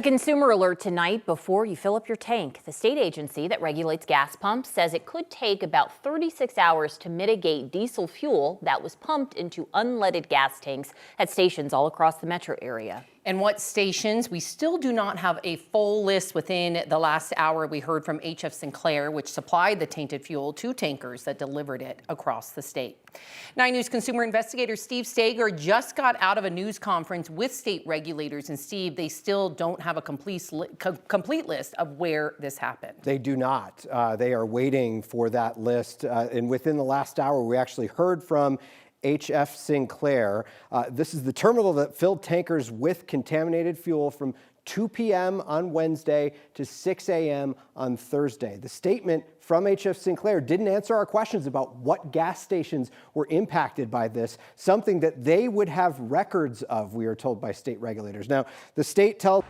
A consumer alert tonight before you fill up your tank. The state agency that regulates gas pumps says it could take about 36 hours to mitigate diesel fuel that was pumped into unleaded gas tanks at stations all across the metro area. And what stations? We still do not have a full list. Within the last hour, we heard from HF Sinclair, which supplied the tainted fuel to tankers that delivered it across the state. 9 News consumer investigator Steve Stager just got out of a news conference with state regulators. And Steve, they still don't have a complete list of where this happened. They do not. They are waiting for that list. And within the last hour, we actually heard from HF Sinclair. This is the terminal that filled tankers with contaminated fuel from 2 p.m. on Wednesday to 6 a.m. on Thursday. The statement from HF Sinclair didn't answer our questions about what gas stations were impacted by this, something that they would have records of, we are told by state regulators. Now, the state tells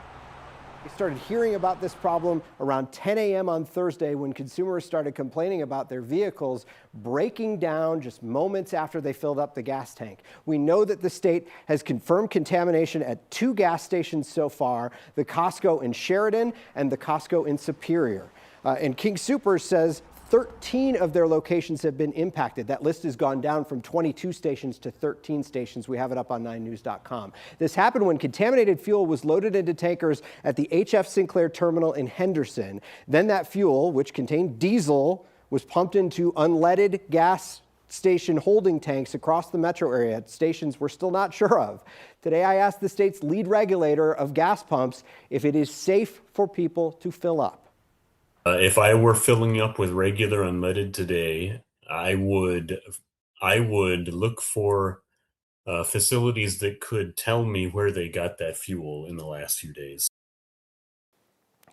we started hearing about this problem around 10 a.m. on Thursday when consumers started complaining about their vehicles breaking down just moments after they filled up the gas tank. We know that the state has confirmed contamination at 2 gas stations so far, the Costco in Sheridan and the Costco in Superior. And King Soopers says 13 of their locations have been impacted. That list has gone down from 22 stations to 13 stations. We have it up on 9news.com. This happened when contaminated fuel was loaded into tankers at the HF Sinclair terminal in Henderson. Then that fuel, which contained diesel, was pumped into unleaded gas station holding tanks across the metro area at stations we're still not sure of. Today, I asked the state's lead regulator of gas pumps if it is safe for people to fill up. If I were filling up with regular unleaded today, I would look for facilities that could tell me where they got that fuel in the last few days.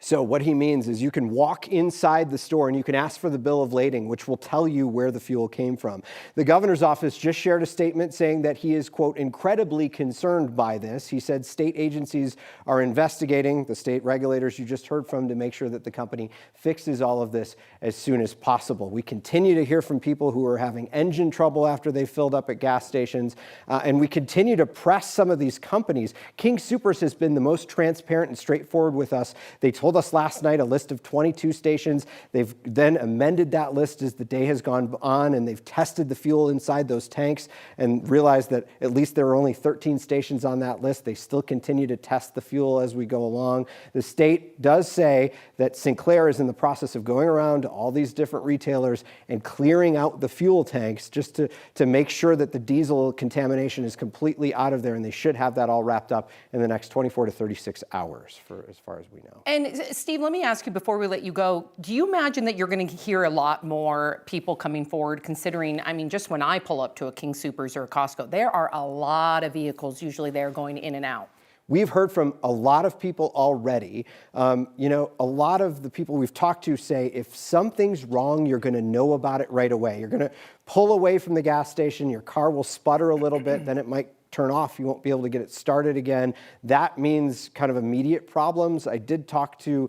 So what he means is you can walk inside the store and you can ask for the bill of lading, which will tell you where the fuel came from. The governor's office just shared a statement saying that he is, quote, incredibly concerned by this. He said state agencies are investigating the state regulators you just heard from to make sure that the company fixes all of this as soon as possible. We continue to hear from people who are having engine trouble after they filled up at gas stations, and we continue to press some of these companies. King Soopers has been the most transparent and straightforward with us. They told us last night a list of 22 stations. They've then amended that list as the day has gone on, and they've tested the fuel inside those tanks and realized that at least there are only 13 stations on that list. They still continue to test the fuel as we go along. The state does say that Sinclair is in the process of going around to all these different retailers and clearing out the fuel tanks just to make sure that the diesel contamination is completely out of there, and they should have that all wrapped up in the next 24 to 36 hours, for as far as we know. And Steve, let me ask you before we let you go, do you imagine that you're going to hear a lot more people coming forward, considering, I mean, just when I pull up to a King Soopers or a Costco, there are a lot of vehicles usually there going in and out. We've heard from a lot of people already. A lot of the people we've talked to say if something's wrong, you're going to know about it right away. You're going to pull away from the gas station, your car will sputter a little bit, then it might turn off, you won't be able to get it started again. That means kind of immediate problems. I did talk to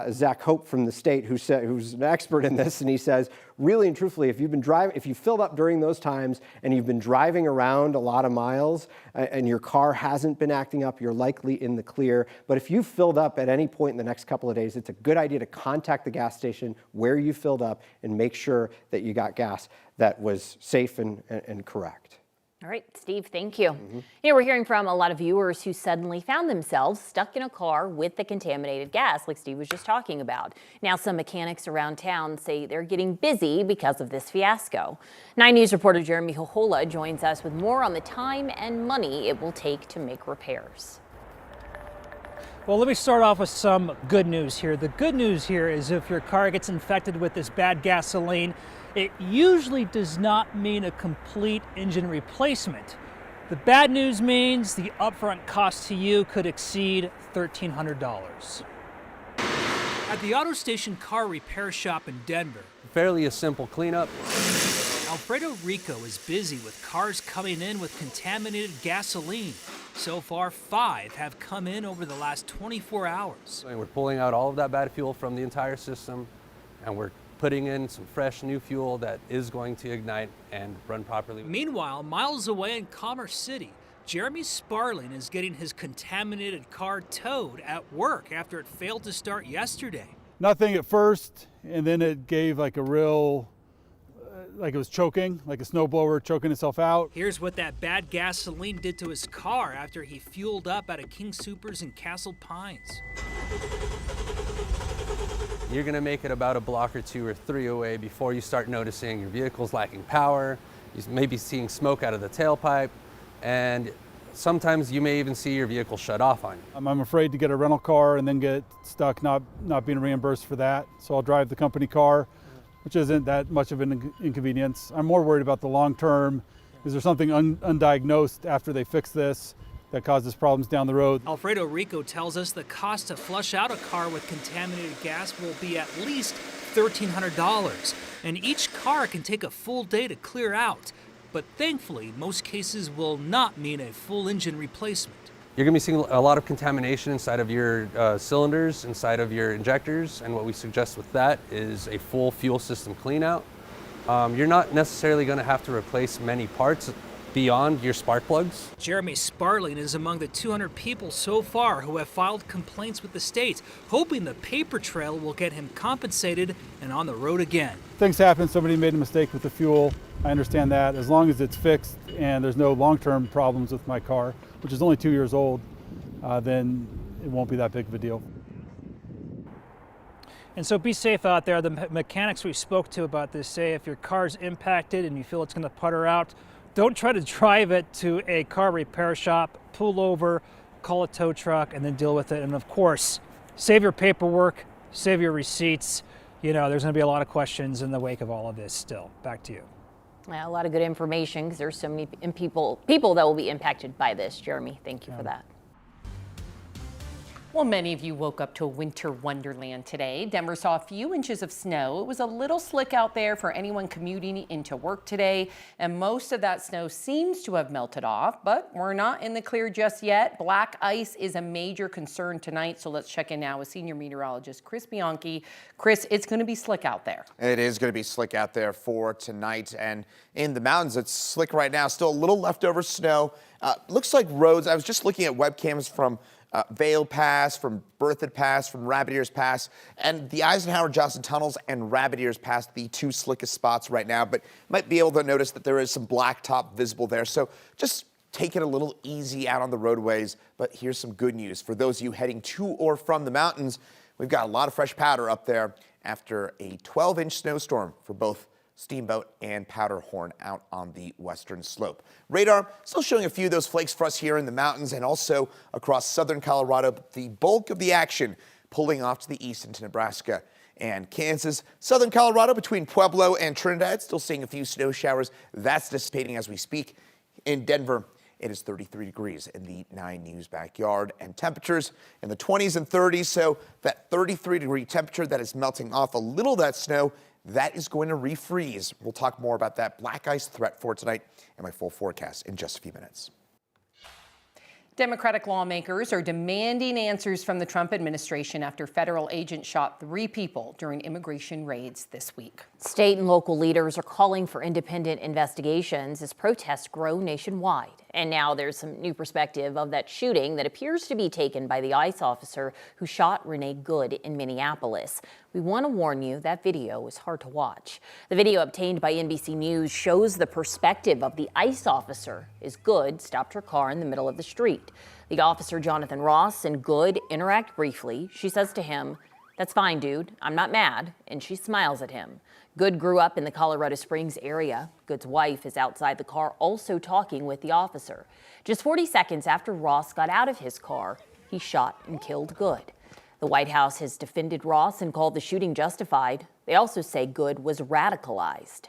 Zach Hope from the state, who's an expert in this, and he says, really and truthfully, if you filled up during those times and you've been driving around a lot of miles and your car hasn't been acting up, you're likely in the clear. But if you filled up at any point in the next couple of days, it's a good idea to contact the gas station where you filled up and make sure that you got gas that was safe and correct. All right, Steve, thank you. We're hearing from a lot of viewers who suddenly found themselves stuck in a car with the contaminated gas, like Steve was just talking about. Now, some mechanics around town say they're getting busy because of this fiasco. 9 News reporter Jeremy Hohola joins us with more on the time and money it will take to make repairs. Well, let me start off with some good news here. The good news here is if your car gets infected with this bad gasoline, it usually does not mean a complete engine replacement. The bad news means the upfront cost to you could exceed $1,300. At the Auto Station Car Repair Shop in Denver, fairly a simple cleanup. Alfredo Rico is busy with cars coming in with contaminated gasoline. So far, 5 have come in over the last 24 hours. And we're pulling out all of that bad fuel from the entire system, and we're putting in some fresh new fuel that is going to ignite and run properly. Meanwhile, miles away in Commerce City, Jeremy Sparling is getting his contaminated car towed at work after it failed to start yesterday. Nothing at first, and then it gave like a real, like it was choking, like a snowblower choking itself out. Here's what that bad gasoline did to his car after he fueled up at a King Soopers in Castle Pines. You're gonna make it about a block or 2 or 3 away before you start noticing your vehicle's lacking power. You may be seeing smoke out of the tailpipe, and sometimes you may even see your vehicle shut off on you. I'm afraid to get a rental car and then get stuck not being reimbursed for that. So I'll drive the company car, which isn't that much of an inconvenience. I'm more worried about the long term. Is there something undiagnosed after they fix this that causes problems down the road? Alfredo Rico tells us the cost to flush out a car with contaminated gas will be at least $1,300. And each car can take a full day to clear out. But thankfully, most cases will not mean a full engine replacement. You're gonna be seeing a lot of contamination inside of your cylinders, inside of your injectors, and what we suggest with that is a full fuel system clean out. You're not necessarily gonna have to replace many parts beyond your spark plugs. Jeremy Sparling is among the 200 people so far who have filed complaints with the state, hoping the paper trail will get him compensated and on the road again. Things happen, somebody made a mistake with the fuel. I understand that. As long as it's fixed and there's no long-term problems with my car, which is only 2 years old, then it won't be that big of a deal. And so be safe out there. The mechanics we spoke to about this say if your car's impacted and you feel it's going to putter out, don't try to drive it to a car repair shop. Pull over, call a tow truck, and then deal with it. And of course, save your paperwork, save your receipts. You know, there's going to be a lot of questions in the wake of all of this still. Back to you. A lot of good information because there's so many people that will be impacted by this. Jeremy, thank you for that. Well, many of you woke up to a winter wonderland today. Denver saw a few inches of snow. It was a little slick out there for anyone commuting into work today, and most of that snow seems to have melted off, but we're not in the clear just yet. Black ice is a major concern tonight, so let's check in now with senior meteorologist Chris Bianchi. Chris, it's going to be slick out there. It is going to be slick out there for tonight, and in the mountains, it's slick right now. Still a little leftover snow. Looks like roads. I was just looking at webcams from Vail Pass, from Berthoud Pass, from Rabbit Ears Pass, and the Eisenhower-Johnson tunnels and Rabbit Ears Pass, the two slickest spots right now, but might be able to notice that there is some blacktop visible there. So just take it a little easy out on the roadways. But here's some good news. For those of you heading to or from the mountains, we've got a lot of fresh powder up there after a 12-inch snowstorm for both Steamboat and Powderhorn out on the western slope. Radar still showing a few of those flakes for us here in the mountains and also across southern Colorado, but the bulk of the action pulling off to the east into Nebraska and Kansas. Southern Colorado between Pueblo and Trinidad, still seeing a few snow showers. That's dissipating as we speak. In Denver, it is 33 degrees in the 9 News backyard, and temperatures in the 20s and 30s. So that 33-degree temperature that is melting off a little of that snow, that is going to refreeze. We'll talk more about that black ice threat for tonight and my full forecast in just a few minutes. Democratic lawmakers are demanding answers from the Trump administration after federal agents shot 3 people during immigration raids this week. State and local leaders are calling for independent investigations as protests grow nationwide. And now there's some new perspective of that shooting that appears to be taken by the ICE officer who shot Renee Good in Minneapolis. We want to warn you that video is hard to watch. The video obtained by NBC News shows the perspective of the ICE officer as Good stopped her car in the middle of the street. The officer, Jonathan Ross, and Good interact briefly. She says to him, "That's fine, dude. I'm not mad." And she smiles at him. Good grew up in the Colorado Springs area. Good's wife is outside the car also talking with the officer. Just 40 seconds after Ross got out of his car, he shot and killed Good. The White House has defended Ross and called the shooting justified. They also say Good was radicalized.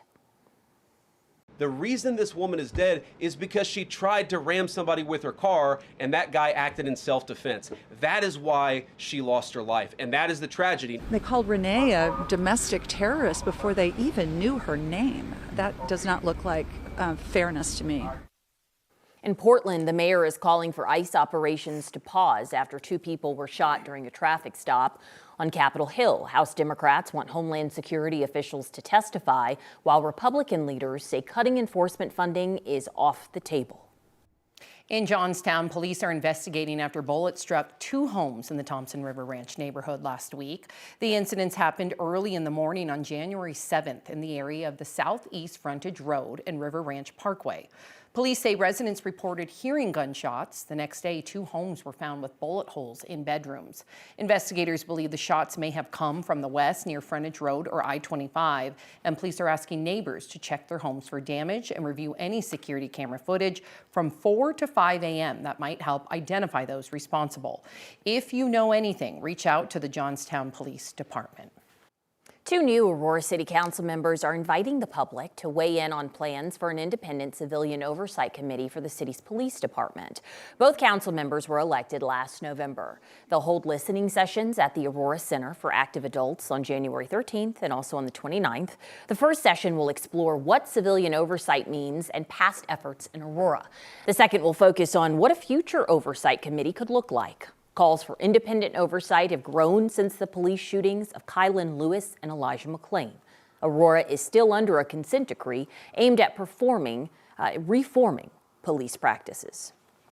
The reason this woman is dead is because she tried to ram somebody with her car and that guy acted in self-defense. That is why she lost her life, and that is the tragedy. They called Renee a domestic terrorist before they even knew her name. That does not look like fairness to me. In Portland, the mayor is calling for ICE operations to pause after 2 people were shot during a traffic stop. On Capitol Hill, House Democrats want Homeland Security officials to testify, while Republican leaders say cutting enforcement funding is off the table. In Johnstown, police are investigating after bullets struck 2 homes in the Thompson River Ranch neighborhood last week. The incidents happened early in the morning on January 7th in the area of the Southeast Frontage Road and River Ranch Parkway. Police say residents reported hearing gunshots. The next day, 2 homes were found with bullet holes in bedrooms. Investigators believe the shots may have come from the west near Frontage Road or I-25, and police are asking neighbors to check their homes for damage and review any security camera footage from 4 to 5 a.m. That might help identify those responsible. If you know anything, reach out to the Johnstown Police Department. 2 new Aurora City Council members are inviting the public to weigh in on plans for an independent civilian oversight committee for the city's police department. Both council members were elected last November. They'll hold listening sessions at the Aurora Center for Active Adults on January 13th and also on the 29th. The first session will explore what civilian oversight means and past efforts in Aurora. The second will focus on what a future oversight committee could look like. Calls for independent oversight have grown since the police shootings of Kylan Lewis and Elijah McClain. Aurora is still under a consent decree aimed at reforming police practices.